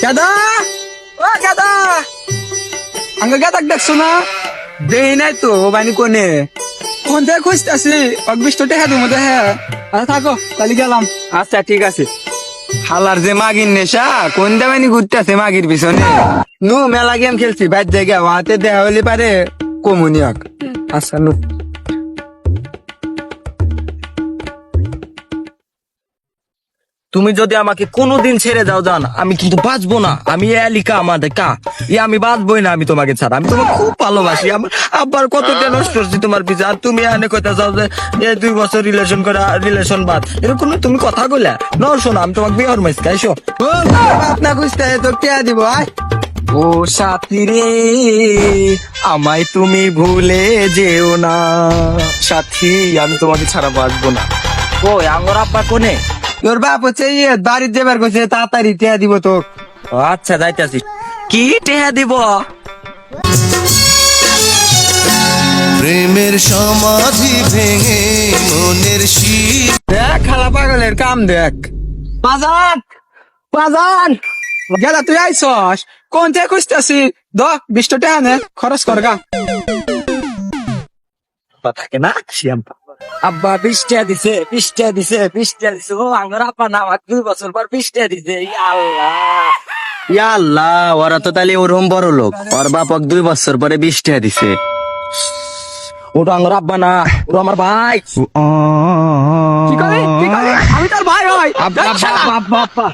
গাদা ও গাদা আঙ্গ গাদাক দেখছো না? দেই নাই তো বানি কোনে কোন থেকে খুঁজতেছি অগবিষ্টে হ্যাঁ তুমি হ্যাঁ থাকো তালি গেলাম। আচ্ছা ঠিক আছে। হালার যে মাগির নেশা কোন দেবানি ঘুরতেছে মাগির পিছনে। নু মেলা গেম খেলছি বাইর জায়গা হাতে দেওয়া হলে পারে কমুনিয়ক। আচ্ছা নু তুমি যদি আমাকে কোনোদিন ছেড়ে যাও জান, আমি কিন্তু বাঁচবো না। আমি এলিকা আমাদের কা আমি বাঁচবোই না আমি তোমাকে ছাড়া। আমি তোমাকে খুব ভালোবাসি। আমার আব্বার কতটা নষ্ট করছি তোমার পিছনে, আর তুমি এনে কথা যাও যে 2 বছর রিলেশন বাদ, এরকম তুমি কথা কইলা ন। শোনো আমি তোমাকে বিয়ে হরমাইছি আইসো। না খুঁজতে তো কে দিব আয়। ও সাথী রে আমায় তুমি ভুলে যেও না। সাথী আমি তোমাকে ছাড়া বাঁচবো না। ওই আঙ্গর আব্বা কোনে? তোর বাপ হচ্ছে বাড়ির যাবার কইছে তাড়াতাড়ি টিয়া দিব তো। ও আচ্ছা যাইতাছি। কি টেহা দিব? প্রেমের সমাধি ভেঙে মনের শীত। দেখ খালা পাগলের কাম দেখ। বাজান বাজান গেলা তুই আইসস কোন থেকে খুঁজতেছি 20 টাকা নে খরচ কর গা। থাকে না শিয়াম আব্বা 20 টাকা দিছে 20 টাকা দিছে 20 টাকা দিছে। ও আঙ্গর আব্বা না আমার 2 বছর পর 20 টাকা দিছে। ইয়া আল্লাহ ইয়া আল্লাহ, ওরা তো তাহলে ওরম বড় লোক, ওর বাপক 2 বছর পরে 20 টাকা দিছে। ওটা আঙ্গর আব্বা না, ও আমার ভাই। কি করে আমি তোর ভাই হয়। আব্বা আব্বা আব্বা আব্বা